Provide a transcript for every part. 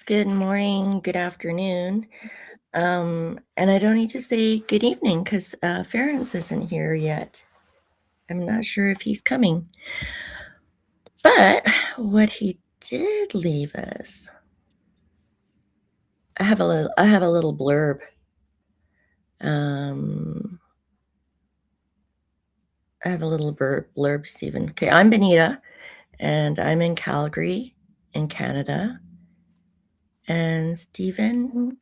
Good morning, good afternoon. And I don't need to say good evening because Ferenc isn't here yet. I'm not sure if he's coming. But what he did leave us, I have a little blurb. I have a little blurb, Stephen. Okay, I'm Benita, and I'm in Calgary, in Canada. And Stephen?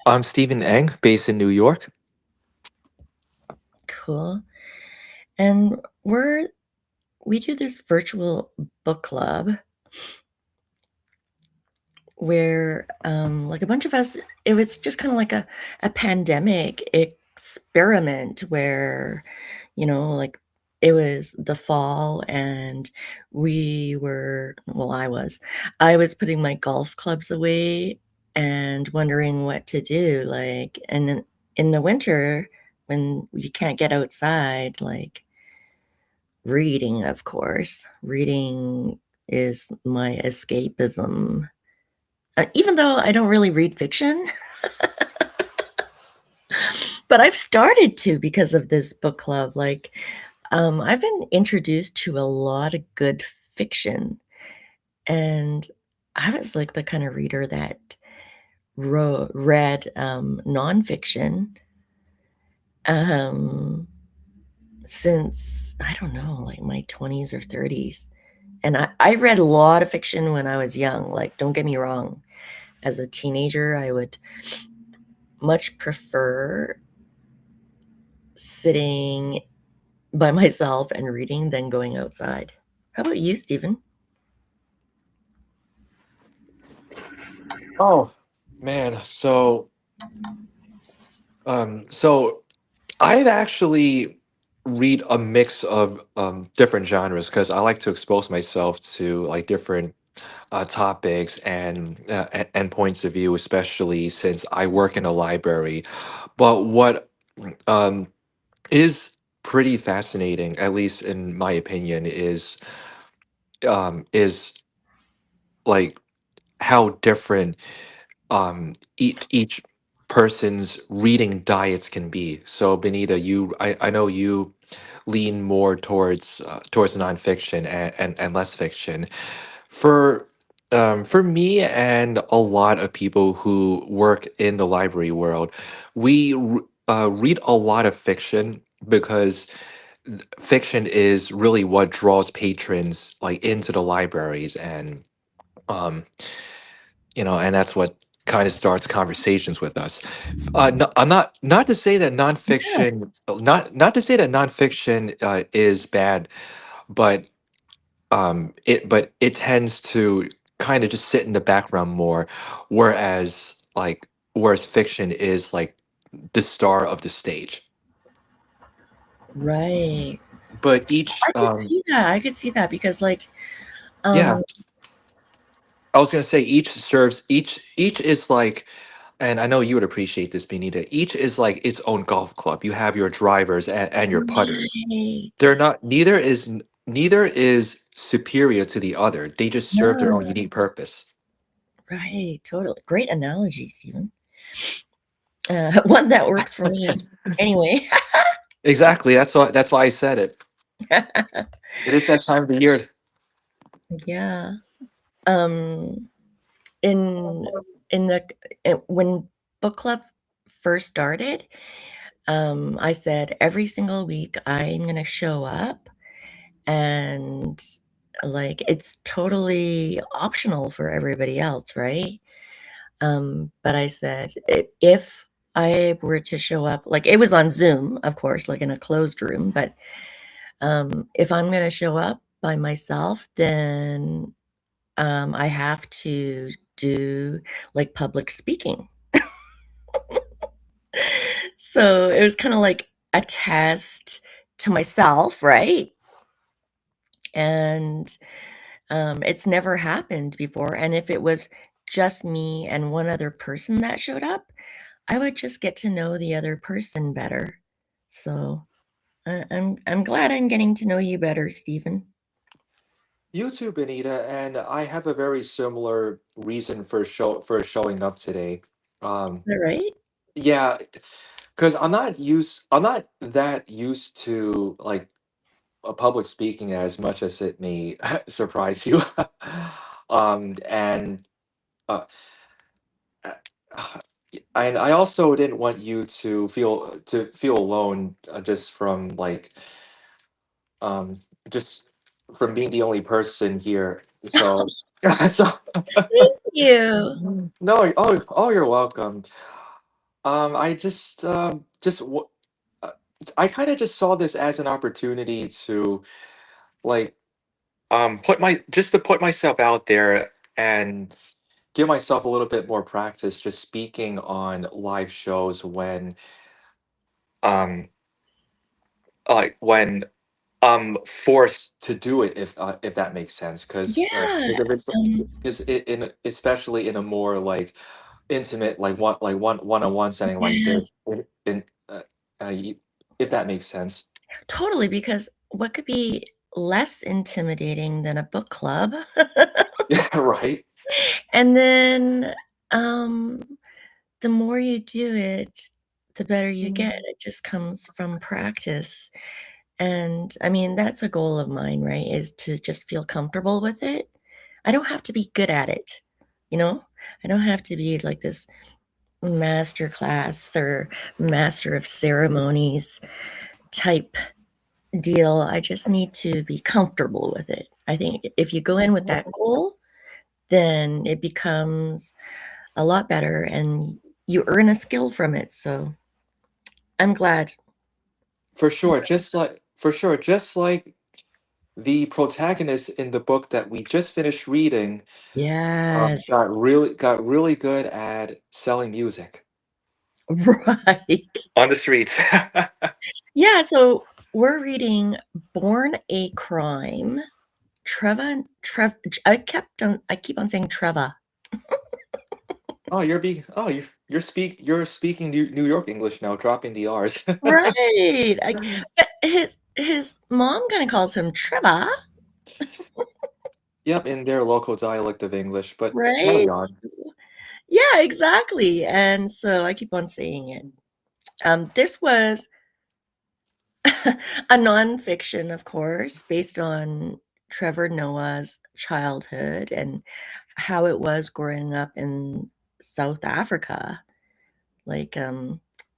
I'm Stephen Eng, based in New York. Cool. And we do this virtual book club where like a bunch of us, it was just kind of like a pandemic experiment where, like it was the fall and I was putting my golf clubs away and wondering what to do. Like, and in the winter when you can't get outside, like reading, of course, reading is my escapism. Even though I don't really read fiction, but I've started to because of this book club. Like, I've been introduced to a lot of good fiction, and I was like the kind of reader that read nonfiction um, since, I don't know, like my 20s or 30s. And I read a lot of fiction when I was young. Like, don't get me wrong. As a teenager, I would much prefer sitting by myself and reading than going outside. How about you, Stephen? Oh man, so I'd actually read a mix of different genres because I like to expose myself to like different topics and points of view, especially since I work in a library. But what um, is pretty fascinating, at least in my opinion, is like how different each person's reading diets can be. So Benita, I know you lean more towards nonfiction and less fiction. For me and a lot of people who work in the library world, read a lot of fiction because fiction is really what draws patrons like into the libraries um and that's what kind of starts conversations with us. No, I'm not to say that Yeah. nonfiction, not to say that nonfiction is bad, but it tends to kind of just sit in the background more, whereas fiction is like the star of the stage. Right. But each I could see that. I could see that because, like, yeah, um, I was gonna say each is like, and I know you would appreciate this, Benita. Each is like its own golf club. You have your drivers and your putters. They're right. not neither is superior to the other. They just serve their own No, unique purpose. right. Totally. Great analogy, Stephen. One that works for me. Anyway. Exactly. That's why I said it. It is that time of the year. Yeah. Um, in when book club first started, I said every single week I'm gonna show up, and like it's totally optional for everybody else, right? But I said if I were to show up, like it was on Zoom, of course, like in a closed room, but if I'm gonna show up by myself, then I have to do like public speaking. So it was kind of like a test to myself, right? And it's never happened before. And if it was just me and one other person that showed up, I would just get to know the other person better. So I'm glad I'm getting to know you better, Stephen. You too, Benita, and I have a very similar reason for showing up today. Is Um, that right? yeah, because I'm not that used to like a public speaking as much as it may surprise you. And uh, uh, and I also didn't want you to feel alone just from like um just from being the only person here. So so Thank you. no, oh, you're welcome. I uh, I kind of just saw this as an opportunity to like to put myself out there and give myself a little bit more practice just speaking on live shows um when I'm forced to do it, if that makes sense, Yeah. because if it's Um, because in especially in a more like intimate like one-on-one setting like this yes, in y- if that makes sense. totally. Because what could be less intimidating than a book club? Yeah, right. And then, um, the more you do it, the better you get. It just comes from practice. And I mean, that's a goal of mine, right? Is to just feel comfortable with it. I don't have to be good at it, you know? I don't have to be like this master class or master of ceremonies type deal. I just need to be comfortable with it. I think if you go in with that goal, then it becomes a lot better and you earn a skill from it. So I'm glad. For sure, just like the protagonist in the book that we just finished reading Yes. got really good at selling music Right. on the streets. Yeah. So we're reading Born a Crime. I keep on saying Trevor. Oh, you're speaking New York English now, dropping the R's. Right. But his mom kind of calls him Trevor, Yep, in their local dialect of English, but carry right? on. Yeah, exactly. And so I keep on saying it. This was a nonfiction, of course, based on Trevor Noah's childhood and how it was growing up in South Africa, like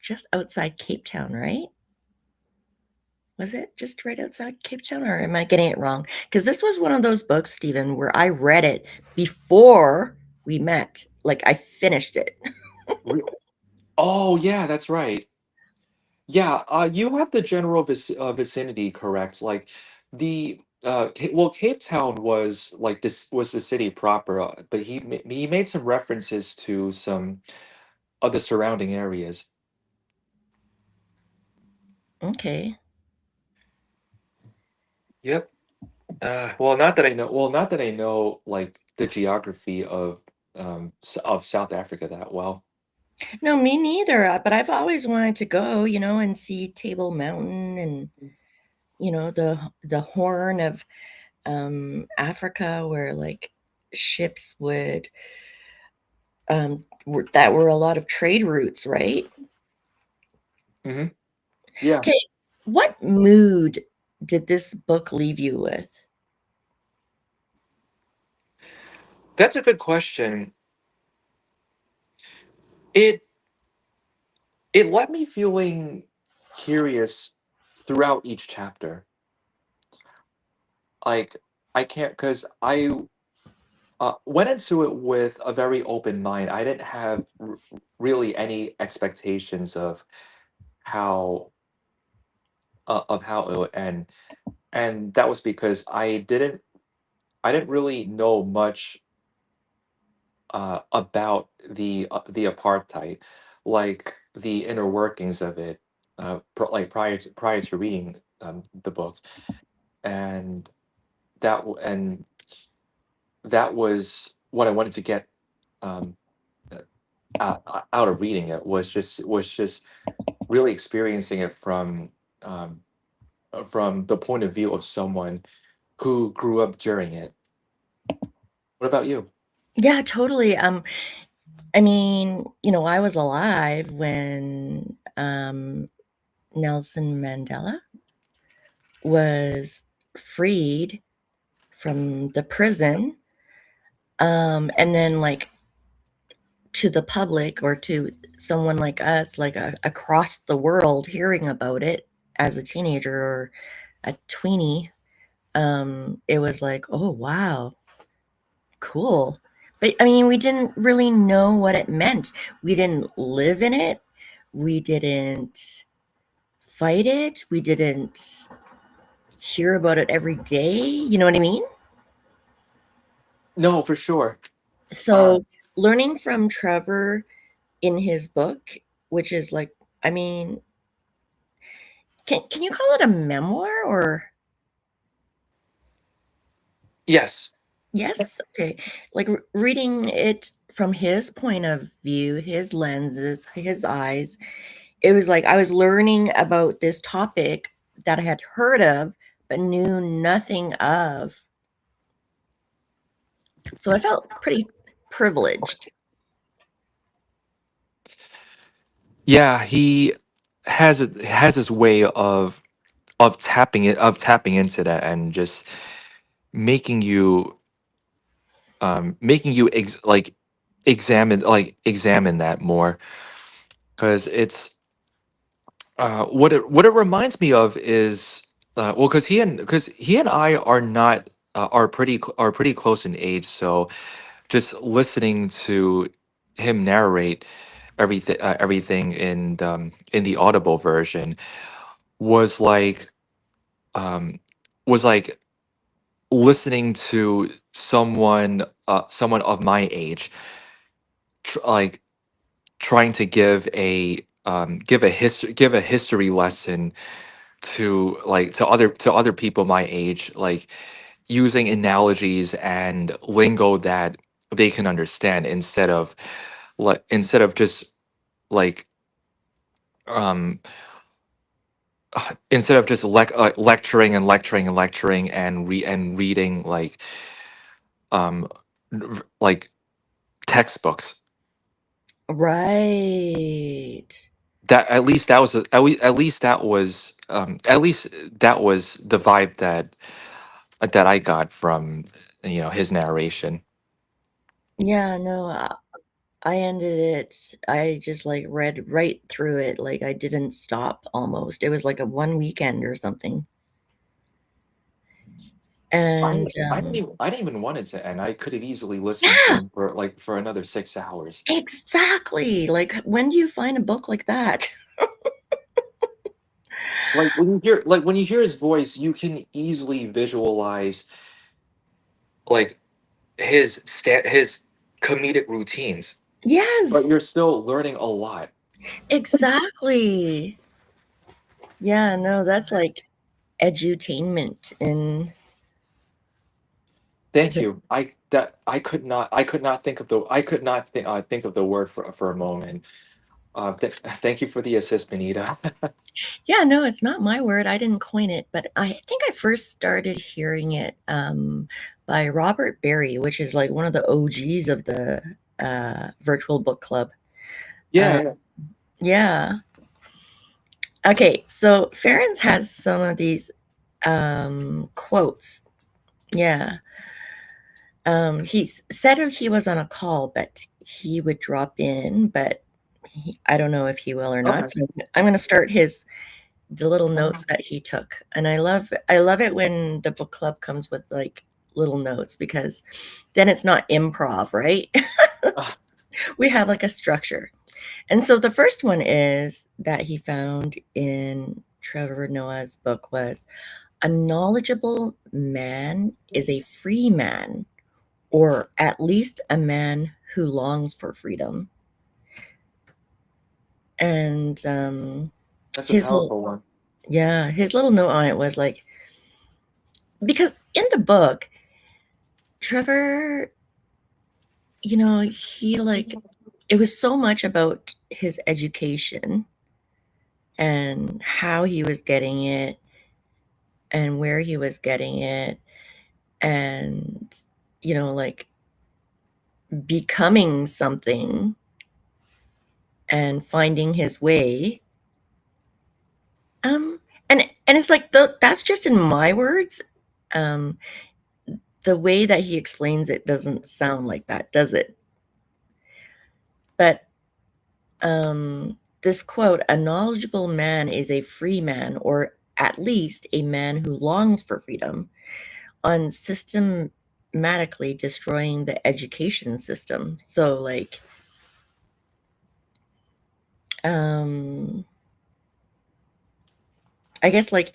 just outside Cape Town, right? Was it just right outside Cape Town, or am I getting it wrong? Because this was one of those books, Stephen, where I read it before we met. Like I finished it. Re- Oh, yeah, that's right. Yeah, you have the general vicinity correct. Like well, Cape Town was like this was the city proper, but he made some references to some of the surrounding areas. Okay. Yep. Well, not that I know. Well, not that I know like the geography of South Africa that well. No, me neither. But I've always wanted to go, and see Table Mountain and the Horn of Africa, where like ships would that were a lot of trade routes, right? Hmm. Yeah, Okay, what mood did this book leave you with? that's a good question. It it left me feeling curious throughout each chapter. Like I can't because I went into it with a very open mind. I didn't have really any expectations how of how it would end, and that was because I didn't really know much about the apartheid, like the inner workings of it, like prior to reading the book, and and that was what I wanted to get um, out of reading it was just really experiencing it from the point of view of someone who grew up during it. What about you? Yeah, totally. I mean, I was alive when Nelson Mandela was freed from the prison, and then like to the public or to someone like us, like across the world, hearing about it as a teenager or a tweenie, it was like, oh wow, cool. But I mean, we didn't really know what it meant. We didn't live in it. We didn't fight it. We didn't hear about it every day. You know what I mean? No, for sure. Uh, So learning from Trevor in his book, which is like, I mean, can you call it a memoir or yes. yes? Okay. Like reading it from his point of view, his lenses, his eyes, it was like I was learning about this topic that I had heard of but knew nothing of. So I felt pretty privileged. Yeah, he has his way of tapping into that and just making you making you examine that more, because it's what it reminds me of is well, because he and I are not are pretty close in age, so just listening to him narrate everything in the Audible version was like um was like listening to someone of my age, like trying to give a history lesson to other people my age, like using analogies and lingo that they can understand, instead of just like um instead of just lecturing and lecturing and lecturing and reading um like textbooks. Right. That at least that was at least that was at least that was the vibe that I got from his narration. Yeah, no, I ended it. I just like read right through it. Like I didn't stop almost. It was like a one weekend or something. And I didn't even want it to end. I could have easily listened to yeah, him for another 6 hours. exactly. Like when do you find a book like that? When you hear his voice, you can easily visualize like his comedic routines, but Yes, you're still learning a lot. exactly. Yeah, no, that's like edutainment in Thank the you. I could not think of the think of the word for a moment. Thank you for the assist, Benita. yeah, no, it's not my word. I didn't coin it, but I think I first started hearing it by Robert Berry, which is like one of the OGs of the virtual book club. Uh, Yeah. yeah. Okay, so Ferenc has some of these quotes. Yeah. Said he was on a call, but he would drop in, but I don't know if he will or not. Okay. So I'm going to start the little notes that he took. And I love it when the book club comes with like little notes because then it's not improv, right? We have like a structure. And so the first one is that he found in Trevor Noah's book was a knowledgeable man is a free man, or at least a man who longs for freedom. And That's a his little, powerful one. yeah, his little note on it was like, because in the book, Trevor, he like, it was so much about his education and how he was getting it and where he was getting it. and, like becoming something and finding his way. Um, and it's like that's just in my words. Um, the way that he explains it doesn't sound like that, does it? But this quote, "A knowledgeable man is a free man, or at least a man who longs for freedom," on systematically destroying the education system. So, like, um, I guess, like,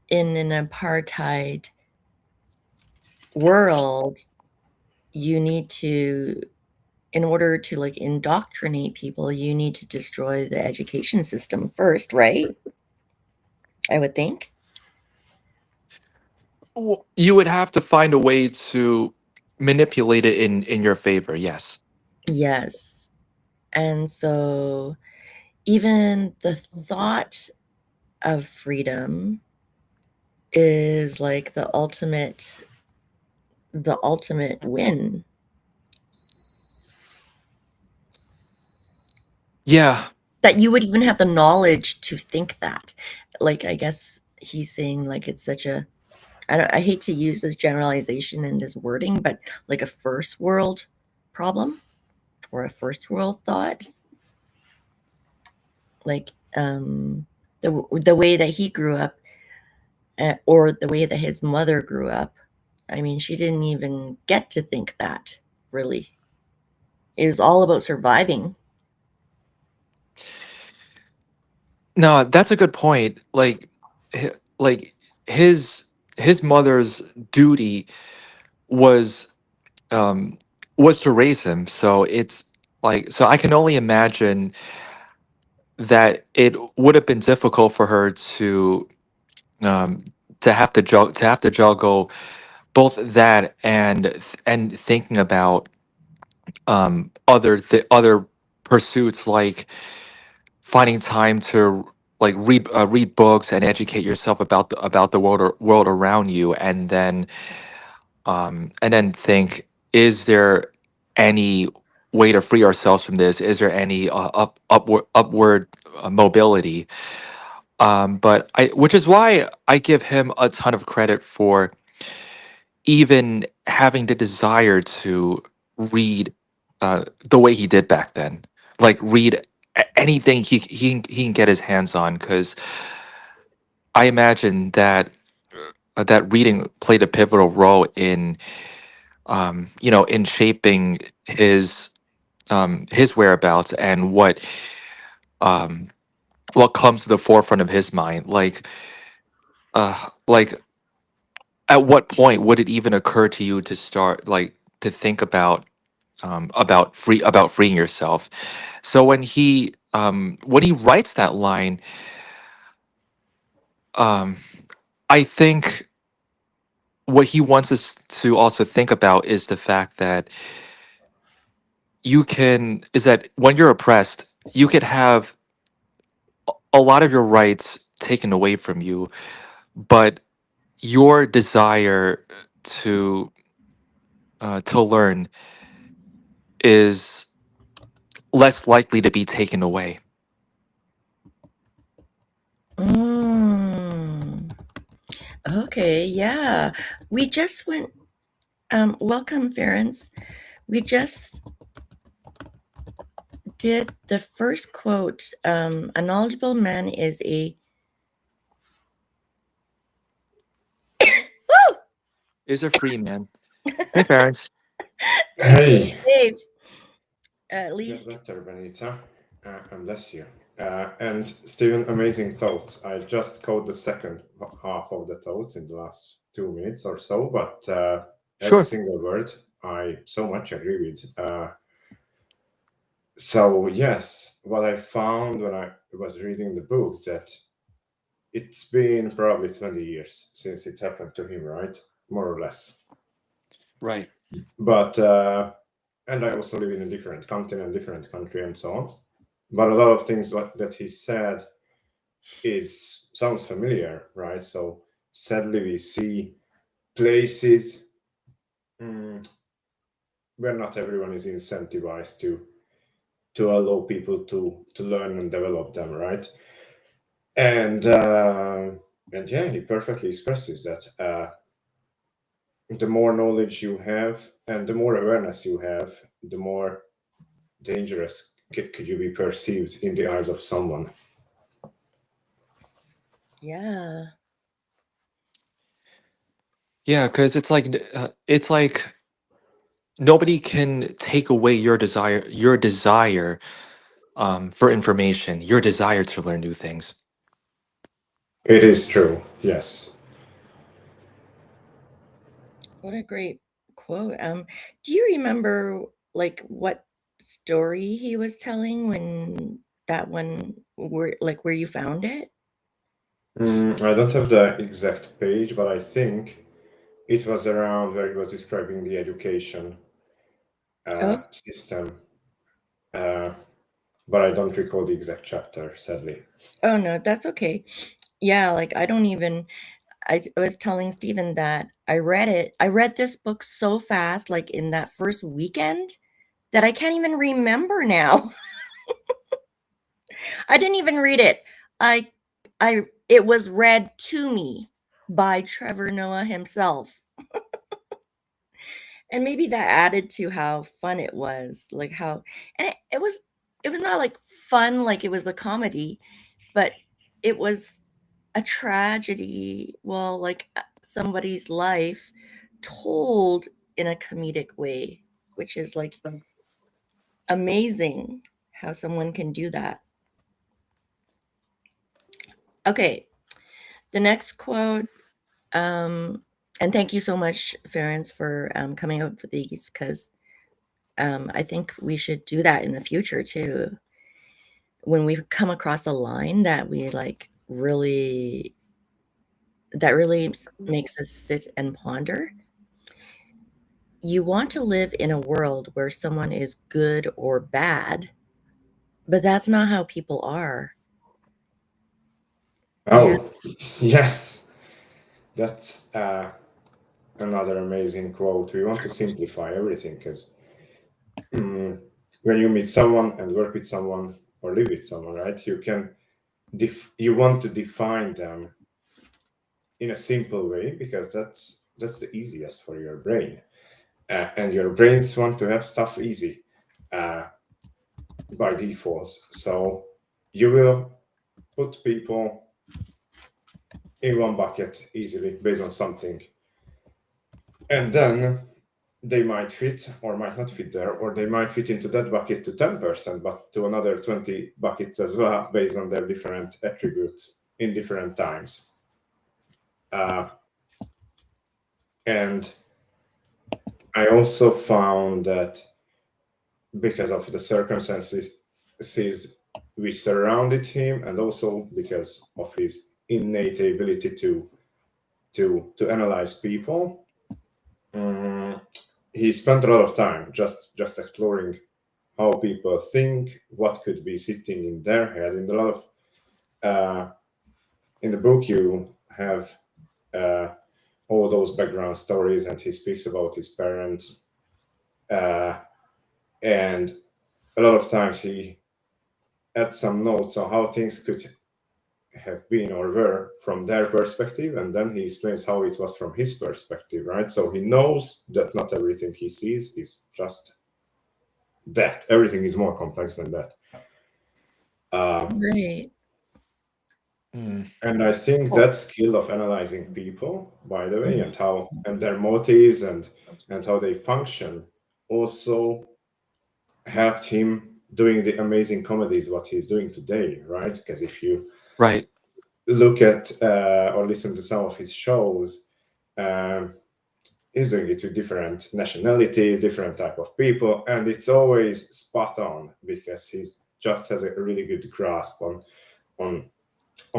in an apartheid world, you need to, in order to like indoctrinate people, you need to destroy the education system first, right? I would think. You would have to find a way to manipulate it in your favor. Yes. Yes. And so even the thought of freedom is like the ultimate win. Yeah. That you would even have the knowledge to think that. Like, I guess he's saying like it's such a, I hate to use this generalization and this wording, but like a first world problem or a first world thought. Like the way that he grew up, or the way that his mother grew up. I mean, she didn't even get to think that, really. It was all about surviving. No, that's a good point. Like his his mother's duty was um was to raise him. So it's like, so I can only imagine that it would have been difficult for her um to have to juggle both that and thinking about other pursuits, like finding time to like read books and educate yourself about the world around you, and then think, is there any way to free ourselves from this? Is there any upward mobility? But I which is why I give him a ton of credit for even having the desire to read the way he did back then. Like, read anything he can get his hands on, because I imagine that that reading played a pivotal role in in shaping his whereabouts and um what comes to the forefront of his mind. Like, at what point would it even occur to you to start, like, to think about freeing yourself? So when he writes that line, um I think what he wants us to also think about is the fact that when you're oppressed, you could have a lot of your rights taken away from you, but your desire to to learn is less likely to be taken away. Mm, okay, yeah. We just went, welcome, Ference. We just did the first quote. A knowledgeable man is a. Woo! Is a free man. Hey, parents. Nice one, Hey, Dave. At get least. better, Benita, and bless you. And Stephen, amazing thoughts. I just caught the second half of the thoughts in the last 2 minutes or so, but every Sure. single word I so much agree with. So yes, what I found when I was reading the book, that it's been probably 20 years since it happened to him, right? More or less. Right. But and I also live in a different continent, different country, and so on. But a lot of things that he said sounds familiar, right? So sadly, we see places where not everyone is incentivized to allow people to learn and develop them, right? And yeah, he perfectly expresses that. The more knowledge you have and the more awareness you have, the more dangerous could you be perceived in the eyes of someone. Yeah. Yeah, because it's like nobody can take away your desire for information, your desire to learn new things. It is true, yes. What a great quote. Do you remember like what story he was telling when that one where you found it? I don't have the exact page, but I think it was around where he was describing the education Oh, system. But I don't recall the exact chapter, sadly. oh no, that's okay. Yeah, like I was telling Stephen that I read it. I read this book so fast, like in that first weekend, that I can't even remember now. I didn't even read it. It was read to me by Trevor Noah himself. And maybe that added to how fun it was, like how and it was not like fun like it was a comedy, but it was a tragedy, well, like somebody's life told in a comedic way, which is like amazing how someone can do that. Okay, the next quote, and thank you so much, Ferenc, for coming up with these because I think we should do that in the future too. When we come across a line that we like really makes us sit and ponder. You want to live in a world where someone is good or bad, but that's not how people are. Yeah. Oh, yes. That's another amazing quote. We want to simplify everything because when you meet someone and work with someone or live with someone, right, you want to define them in a simple way because that's the easiest for your brain. And your brains want to have stuff easy by default. So you will put people in one bucket easily based on something. And then they might fit or might not fit there, or they might fit into that bucket to 10%, but to another 20 buckets as well, based on their different attributes in different times. And I also found that because of the circumstances which surrounded him, and also because of his innate ability to analyze people, he spent a lot of time just exploring how people think, what could be sitting in their head. In a lot of in the book, you have all those background stories, and he speaks about his parents, and a lot of times he adds some notes on how things could have been or were from their perspective, and then he explains how it was from his perspective, right? So he knows that not everything he sees is just that. Everything is more complex than that. Right. And I think that skill of analyzing people, by the way, and their motives and how they function also helped him doing the amazing comedies what he's doing today, right? Because if you Right. look at or listen to some of his shows, he's doing it with different nationalities, different type of people, and it's always spot on because he just has a really good grasp on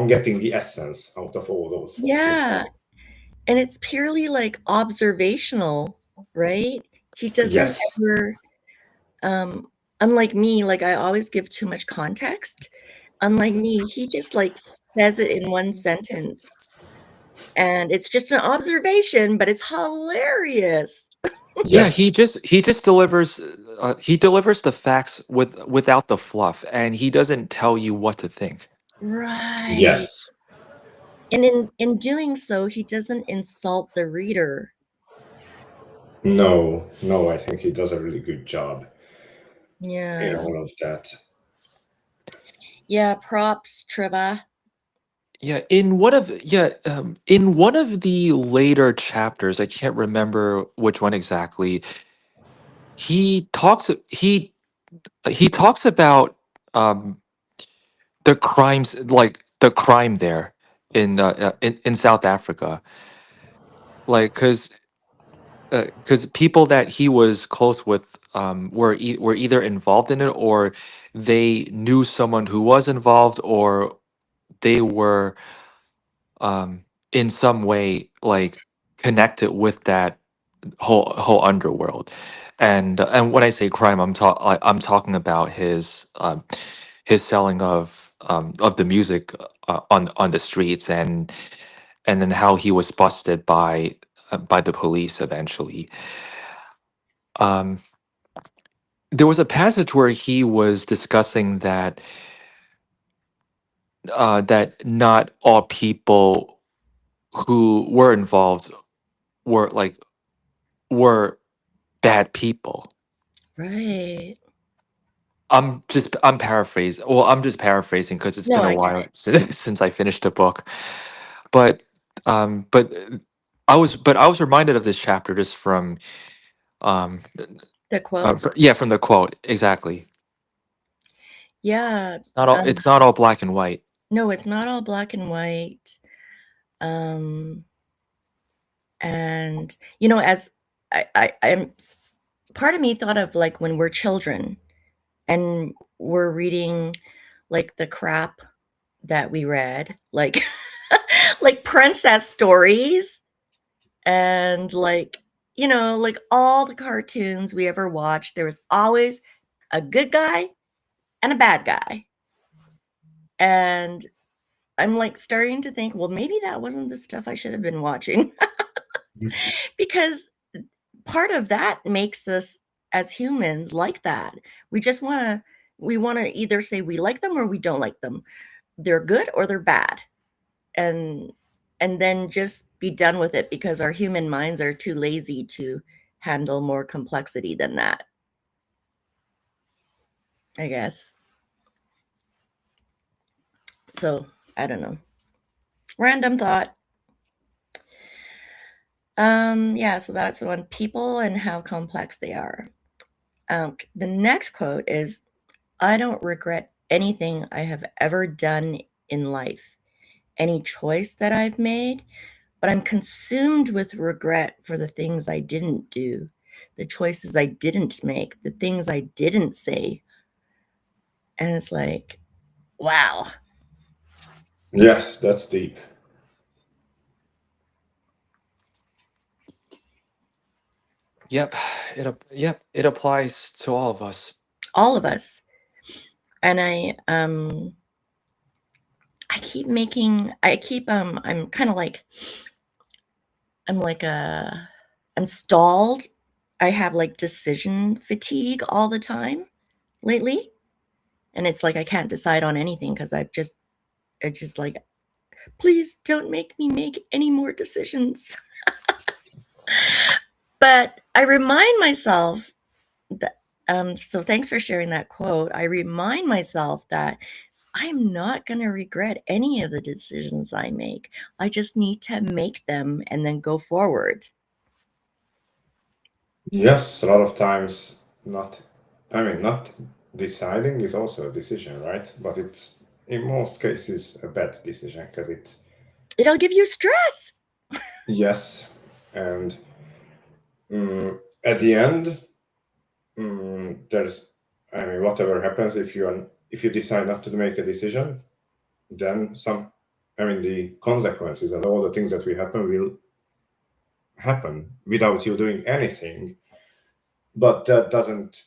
getting the essence out of all those. Yeah. And it's purely like observational, right? He doesn't Yes. ever unlike me, like I always give too much context. Unlike me, he just like says it in one sentence. And it's just an observation, but it's hilarious. Yeah, Yes. he just delivers he delivers the facts without the fluff, and he doesn't tell you what to think. Right. Yes. And in doing so, he doesn't insult the reader. No, no, I think he does a really good job in Yeah. all of that. Yeah, props, Trevor. Yeah, in one of the later chapters, I can't remember which one exactly. He talks he talks about the crimes, like the crime there in South Africa, like because people that he was close with were either involved in it, or they knew someone who was involved, or they were in some way like connected with that whole underworld. And when I say crime, I'm talking about his selling of the music on the streets, and then how he was busted by the police eventually. Um, there was a passage where he was discussing that not all people who were involved were like were bad people. Right. I'm paraphrasing. Well, I'm just paraphrasing because it's No, been a I get while it. since I finished the book. But but I was reminded of this chapter just from um The quote. yeah, from the quote exactly. Yeah. It's not all black and white. No, it's not all black and white. And as I'm part of me thought of like when we're children and we're reading like the crap that we read, like like princess stories and like like all the cartoons we ever watched, there was always a good guy and a bad guy. And I'm like starting to think, well, maybe that wasn't the stuff I should have been watching. Because part of that makes us as humans like that. We want to either say we like them or we don't like them. They're good or they're bad. And then just be done with it because our human minds are too lazy to handle more complexity than that. I guess. So, I don't know. Random thought. Yeah, so that's the one, people and how complex they are. The next quote is, I don't regret anything I have ever done in life, any choice that I've made, but I'm consumed with regret for the things I didn't do, the choices I didn't make, the things I didn't say. And it's like, wow. Yes, that's deep. Yep, it applies to all of us. All of us. And I'm kind of like, I'm stalled. I have like decision fatigue all the time lately. And it's like I can't decide on anything because it's just like, please don't make me make any more decisions. But I remind myself that, so thanks for sharing that quote. I remind myself that I'm not going to regret any of the decisions I make. I just need to make them and then go forward. Yes, a lot of times not deciding is also a decision, right? But it's in most cases a bad decision because It'll give you stress. yes, and at the end, there's whatever happens if you decide not to make a decision, then the consequences and all the things that will happen without you doing anything. But that doesn't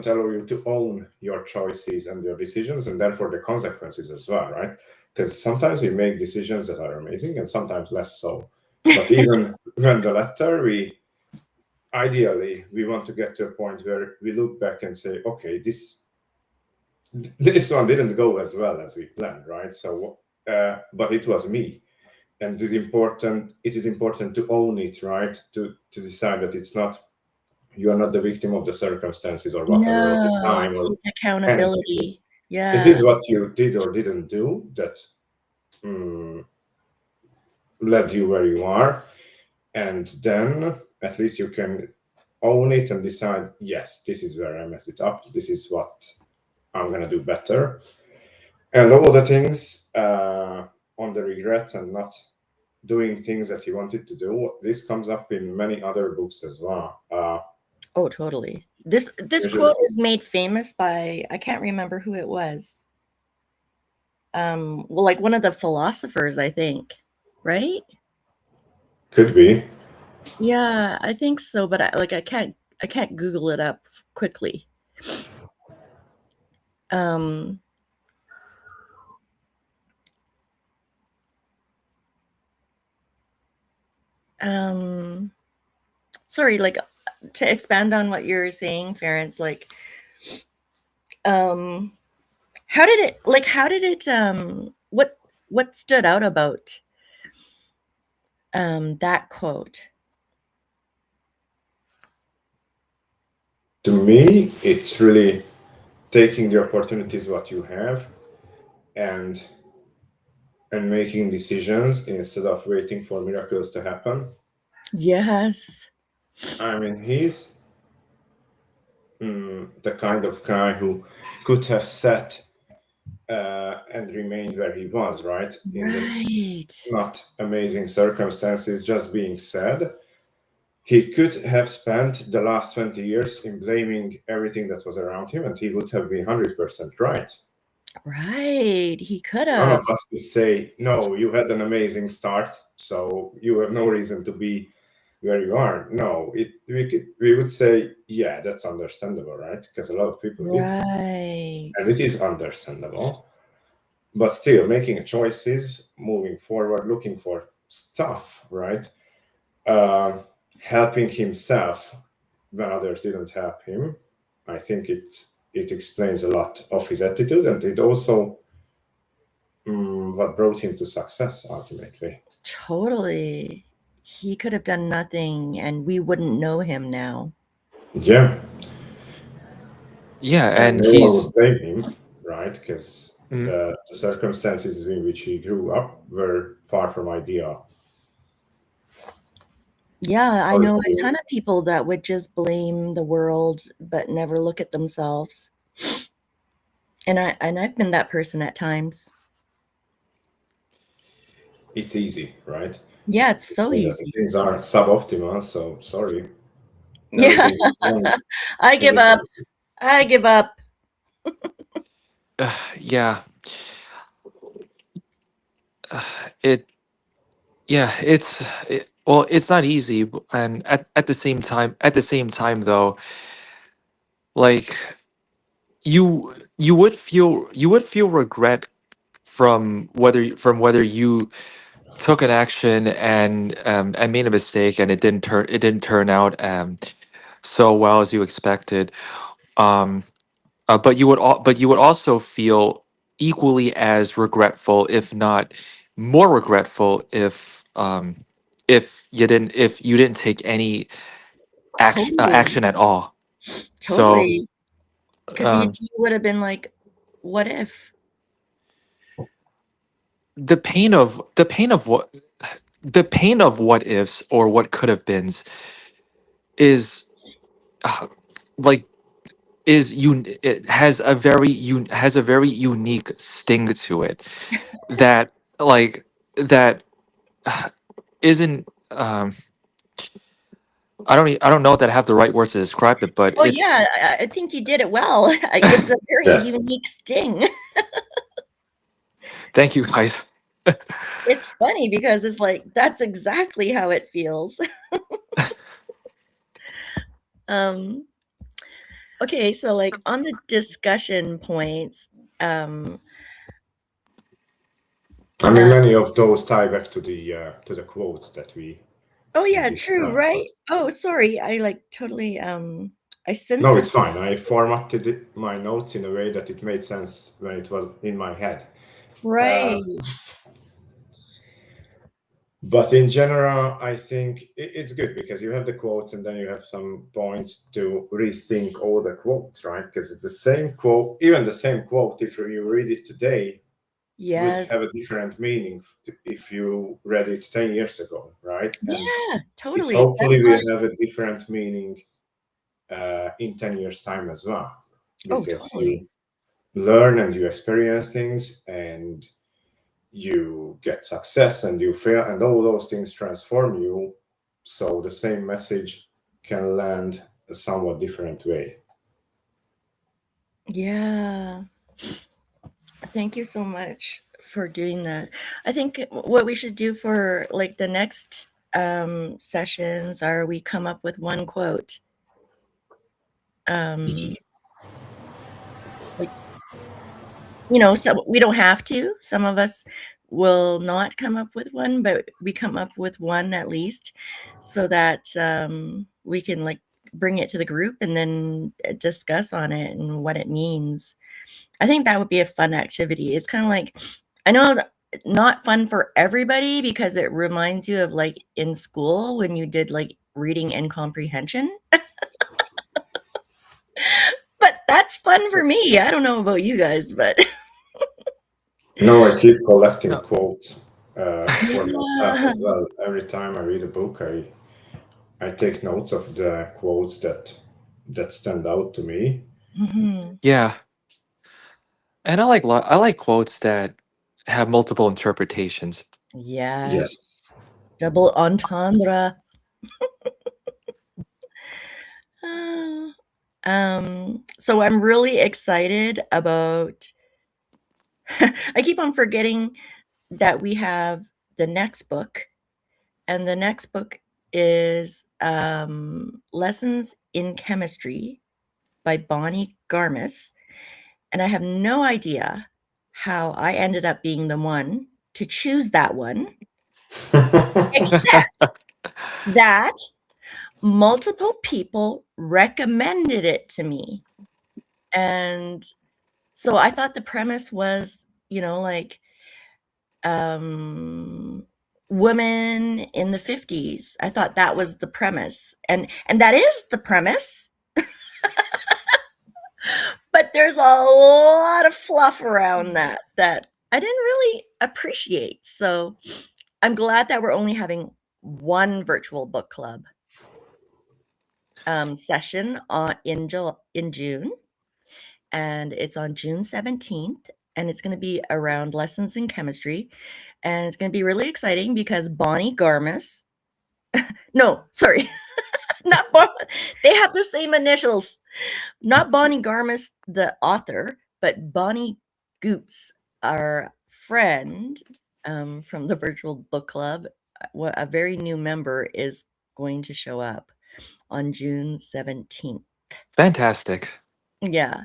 allow you to own your choices and your decisions, and therefore the consequences as well, right? Because sometimes we make decisions that are amazing and sometimes less so. But even when the latter, we ideally, we want to get to a point where we look back and say, okay, this one didn't go as well as we planned, right? So, but it was me. And it is important to own it, right? To decide that it's not, you are not the victim of the circumstances or whatever, of the time, or take accountability. anything. Yeah. It is what you did or didn't do that led you where you are. And then at least you can own it and decide, yes, this is where I messed it up. This is what I'm going to do better. And all the things on the regrets and not doing things that he wanted to do. This comes up in many other books as well. Oh, totally. This quote is made famous by, I can't remember who it was. Well, like one of the philosophers, I think, right? Could be. Yeah, I think so, but I can't Google it up quickly. Sorry, like to expand on what you're saying, Ferenc, like how did it what stood out about that quote? To me, it's really taking the opportunities what you have and making decisions instead of waiting for miracles to happen. Yes. I mean, he's the kind of guy who could have sat and remained where he was, right? In the not amazing circumstances, just being sad. He could have spent the last 20 years in blaming everything that was around him, and he would have been 100% right. Right, he could have. None of us would say, no, you had an amazing start, so you have no reason to be where you are. No, we would say, yeah, that's understandable, right? Because a lot of people did. And it is understandable. But still, making choices, moving forward, looking for stuff, right? Helping himself when others didn't help him. I think it explains a lot of his attitude, and it also what brought him to success ultimately. Totally. He could have done nothing and we wouldn't know him now. Yeah. Yeah, and no he's one would blame him, right? Because the circumstances in which he grew up were far from ideal. Yeah, I know a ton of people that would just blame the world but never look at themselves. And I've been that person at times. It's easy, right? Yeah, it's so easy. Things are suboptimal, so sorry. Yeah. I give up. I give up. Yeah. Well, it's not easy, and at the same time though, like you would feel regret from whether you took an action and made a mistake and it didn't turn out so well as you expected. But you would also feel equally as regretful, if not more regretful, if you didn't take any action at all. Totally. Because you would have been like, what if? The pain of what ifs or what could have beens is it has a very unique sting to it that isn't I don't know that I have the right words to describe it, but it's yeah, I think you did it well. It's a very unique sting. Thank you, guys. It's funny because it's like that's exactly how it feels. Okay, so like on the discussion points, I mean, many of those tie back to the quotes that we Oh yeah, this true, time. right? Oh, sorry. I like totally I sent No, this. it's fine. I formatted my notes in a way that it made sense when it was in my head. Right. But in general, I think it's good because you have the quotes and then you have some points to rethink all the quotes, right? Because it's the same quote, even the same quote, if you read it today, would have Yes. a different meaning if you read it 10 years ago, right? And Yeah, it totally. hopefully That's will have a different meaning in 10 years' time as well. Oh, Because totally. you learn and you experience things and you get success and you fail, and all those things transform you. So the same message can land a somewhat different way. Yeah. Thank you so much for doing that. I think what we should do for like the next sessions are we come up with one quote. Like, you know, so we don't have to. Some of us will not come up with one, but we come up with one at least so that we can like bring it to the group and then discuss on it and what it means. I think that would be a fun activity. It's kind of like, I know not fun for everybody because it reminds you of like in school when you did like reading and comprehension. But that's fun for me. I don't know about you guys, but No, I keep collecting No. quotes for myself as well. Every time I read a book, I take notes of the quotes that stand out to me. Mhm. Yeah, and I like quotes that have multiple interpretations. Yes. Yes. Double entendre. So I'm really excited about I keep on forgetting that we have the next book, and the next book is Lessons in Chemistry by Bonnie Garmis, and I have no idea how I ended up being the one to choose that one, except that multiple people recommended it to me. And so I thought the premise was, you know, like women in the 50s. I thought that was the premise. And that is the premise. But there's a lot of fluff around that I didn't really appreciate. So I'm glad that we're only having one virtual book club session in June, and it's on June 17th, and it's going to be around lessons in chemistry, and it's going to be really exciting because Bonnie Garmis, no, sorry, not Bonnie, they have the same initials, not Bonnie Garmis, the author, but Bonnie Goots, our friend from the virtual book club, a very new member is going to show up on June 17th. Fantastic. Yeah.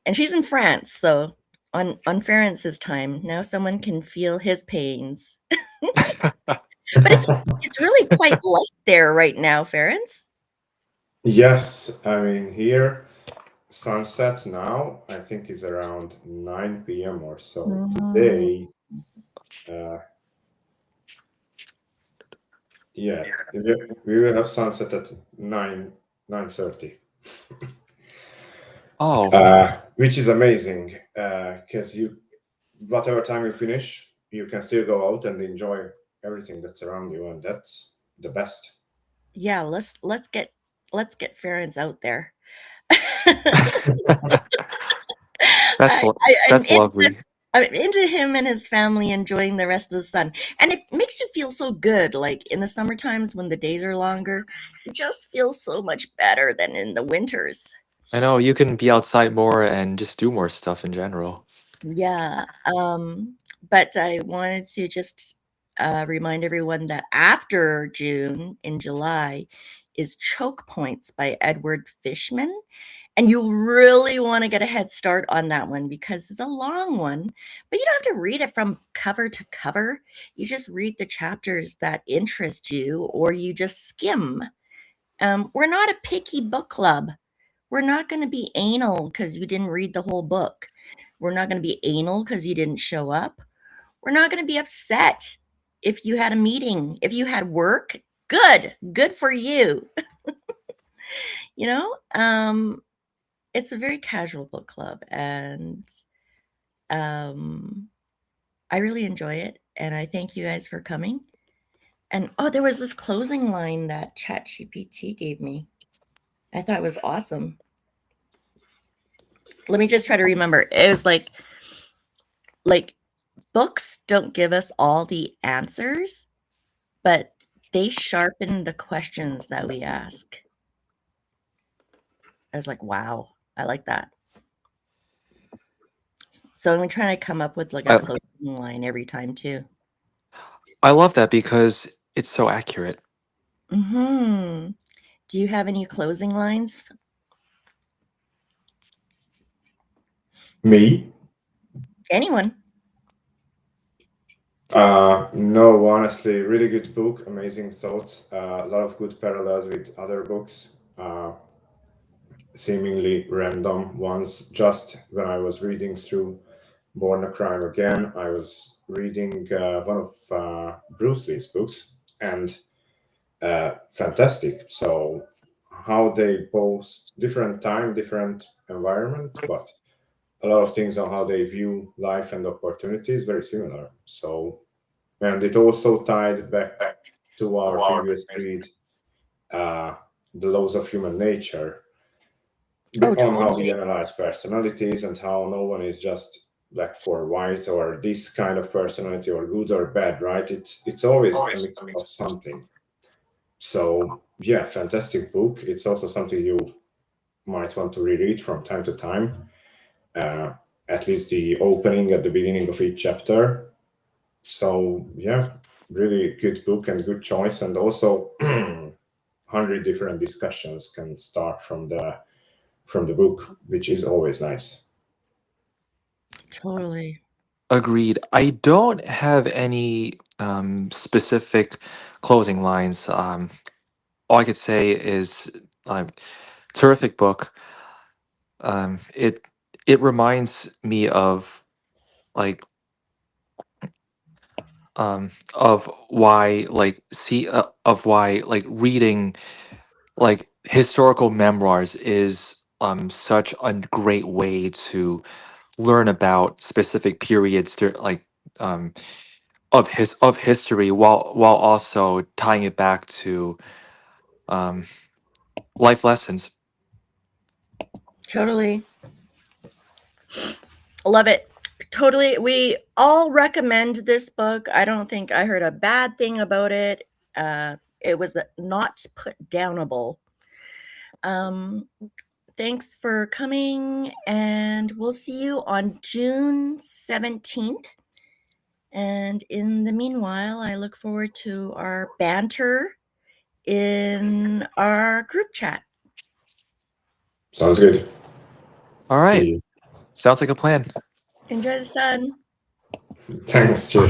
And she's in France, so on Ference's time, now someone can feel his pains. But it's really quite light there right now, Ference. Yes, I mean, here, sunset now, I think is around 9 p.m. or so. Today, yeah, we will have sunset at 9:30. Oh, Which is amazing because whatever time you finish, you can still go out and enjoy everything that's around you, and that's the best. Yeah, let's get Ference out there. I'm that's lovely. into him and his family enjoying the rest of the sun. And it makes you feel so good. Like in the summer times when the days are longer, it just feels so much better than in the winters. I know you can be outside more and just do more stuff in general. Yeah. But I wanted to just remind everyone that after June, in July, is Choke Points by Edward Fishman. And you really want to get a head start on that one because it's a long one, but you don't have to read it from cover to cover. You just read the chapters that interest you, or you just skim. We're not a picky book club. We're not going to be anal because you didn't read the whole book. We're not going to be anal because you didn't show up. We're not going to be upset if you had a meeting, if you had work. Good for you. You know, it's a very casual book club, and I really enjoy it. And I thank you guys for coming. And oh, there was this closing line that ChatGPT gave me. I thought it was awesome. Let me just try to remember. It was like books don't give us all the answers, but they sharpen the questions that we ask. I was like, wow, I like that. So I'm trying to come up with like a closing line every time too. I love that because it's so accurate. Do you have any closing lines? Me? Anyone? No, honestly, really good book, amazing thoughts, a lot of good parallels with other books, seemingly random ones. Just when I was reading through Born a Crime Again, I was reading one of Bruce Lee's books, and fantastic. So how they both different time, different environment, but a lot of things on how they view life and opportunities very similar. So, and it also tied back to our previous read, The Laws of Human Nature, on how we analyze personalities and how no one is just black or white or this kind of personality or good or bad, right? It's always a mix of something. So yeah, fantastic book. It's also something you might want to reread from time to time. At least the opening at the beginning of each chapter. So yeah, really good book and good choice. And also 100 different discussions can start from the book, which is always nice. Totally. Agreed. I don't have any specific closing lines. All I could say is terrific book. It reminds me of like of why of why like reading like historical memoirs is such a great way to learn about specific periods to um of history while also tying it back to um life lessons. Totally. Love it. Totally. We all recommend this book. I don't think I heard a bad thing about it. It was not put downable. Thanks for coming, and we'll see you on June 17th. And in the meanwhile, I look forward to our banter in our group chat. Sounds good. All See right. you. Sounds like a plan. Enjoy the sun. Thanks. Cheers.